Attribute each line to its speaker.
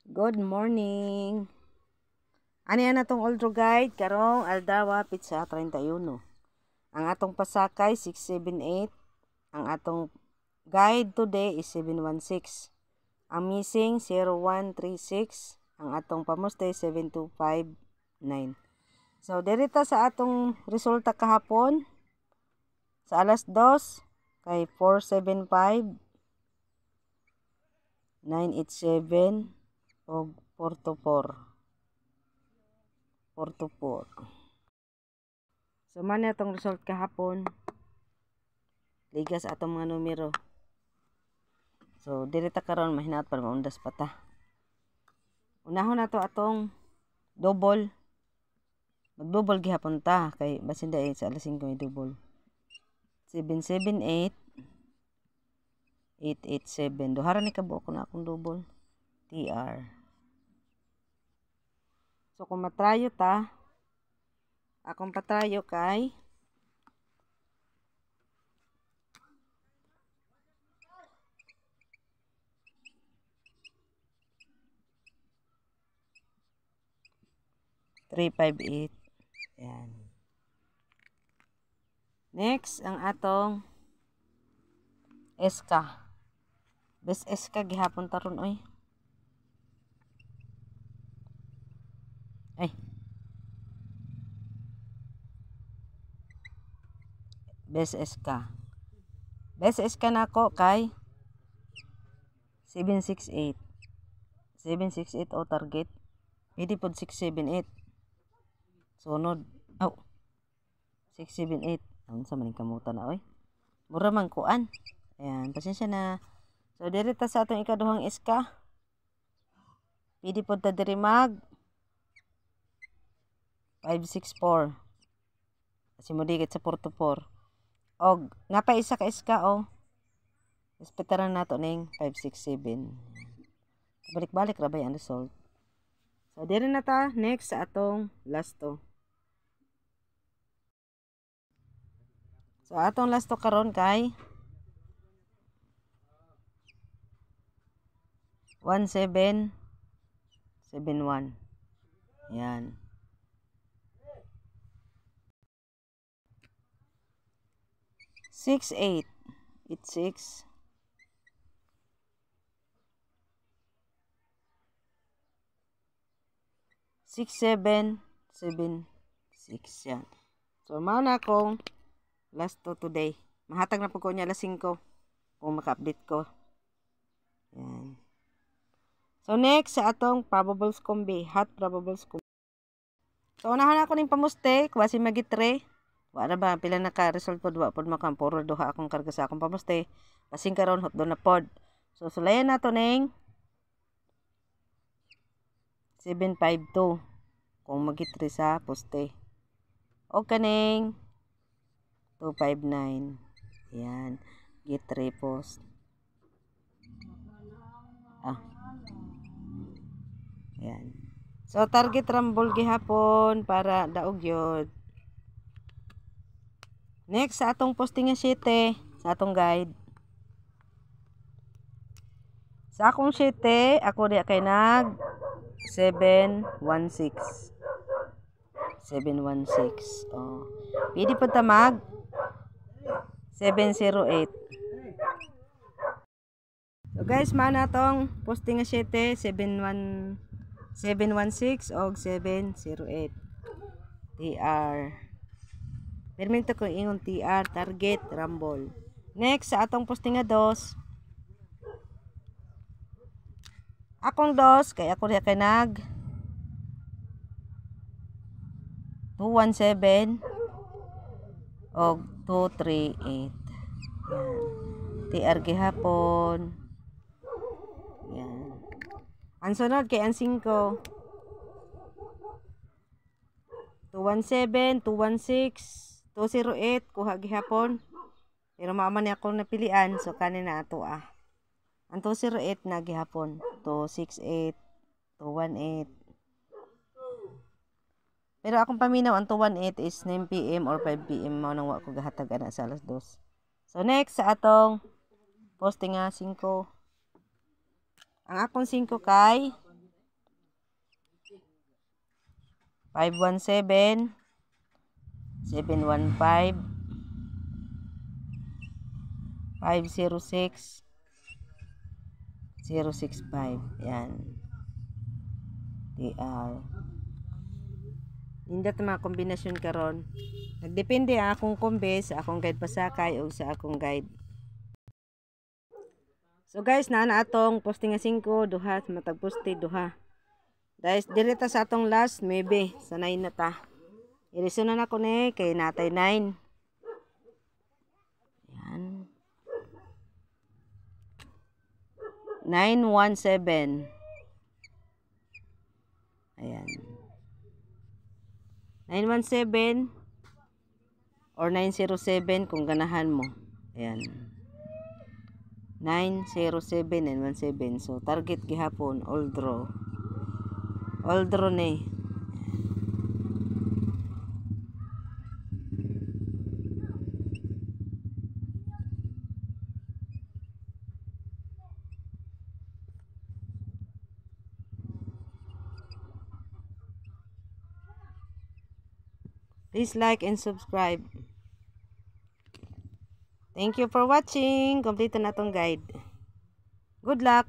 Speaker 1: Good morning. Ani na tong old guide karong Aldawa Pizza 31. Ang atong pasakay 678. Ang atong guide today is 716. Ang missing 0136. Ang atong pamuste 7259. So dirita sa atong resulta kahapon sa alas 2 kay 475 987 o 424. So man atong result kahapon. Ligas atong mga numero. So dirita karon mahinaot para maundas pa ta. Unahon nato atong double. Mag-double gihapon ta kay basin dai sa alas 5 may double. 778 887. Duhara ni kabuok ko na akong double. TR. So kung matrayo ta, akong patrayo kay 358. Yan. Next, ang atong SK. Best SK gihapon taron oy. Ay. Best SK. Best SK nako kay 768. 768 o target. Pwede pod 678. Sunod. Oh. 678. Ang sa maning kamutan na oy. Mura man kuan. Ayan, pasensya na. So dirita sa atong ikaduhang SK. Pwede pod ta diri mag 564. Kasi mo digit sa 424. Og napay isa ka SK o. Espetaran nato ning 567. Balik-balik ra ba ang result. So diri na ta next sa atong last to. So atong last to karon kay 1771. Yan. Six eight. It's 6. 6776 yan. So mao na akong last to today. Mahatag na po ko niya alas 5 kung maka-update ko. Yan. So next sa atong probables combi, hot probables combi. So unahan ako ning pamuste, kwasi magitre. Wala ba pila na ka result pod wa pod makam puro duha akong karga sa akong pamuste. Pasing karon hot do na pod. So sulayan nato ning 752 kung magitre sa poste. O kaning 259. Yan. Gitre post. Yan. So target rambol gihapon para daog yod. Next sa atong posting nga 7 sa atong guide. Sa akong 7 ako di kay nag 716. 716. Oh. Pwede pa ta mag 708. So guys, mana tong posting nga 7 716 og 708. TR. Perminto ko ingon TR target rumble. Next sa atong posting nga 2. Akong 2 kay ako kay nag 217 og 238. Yan. TR gihapon. Yan. Ang sunod kay ang 5. 217, 216, 208 kuha gihapon. Pero maaman ni akong napilian so kanin na ato ah. Ang 208 na gihapon. 268, 218. Pero akong paminaw ang 218 is 9 PM or 5 PM mao nang wa ko gahatag ana sa alas 2. So next sa atong posting nga 5. Ang akong 5 kay 517 715 506 065. Yan. TR. Nindot mga kombinasyon karon. Nagdepende akong kombe sa akong guide pasakay o sa akong guide. So guys, naa na atong poste nga 5 duha matag poste duha. Guys, direta sa atong last maybe sa 9 na ta. Iriso na ko ni kay natay 9. Yan. 917. Ayan. 917 or 907 kung ganahan mo. Ayan. 907, 917. So, target gihapon, all draw. All draw ni. Please like and subscribe. Thank you for watching. Complete na itong guide. Good luck!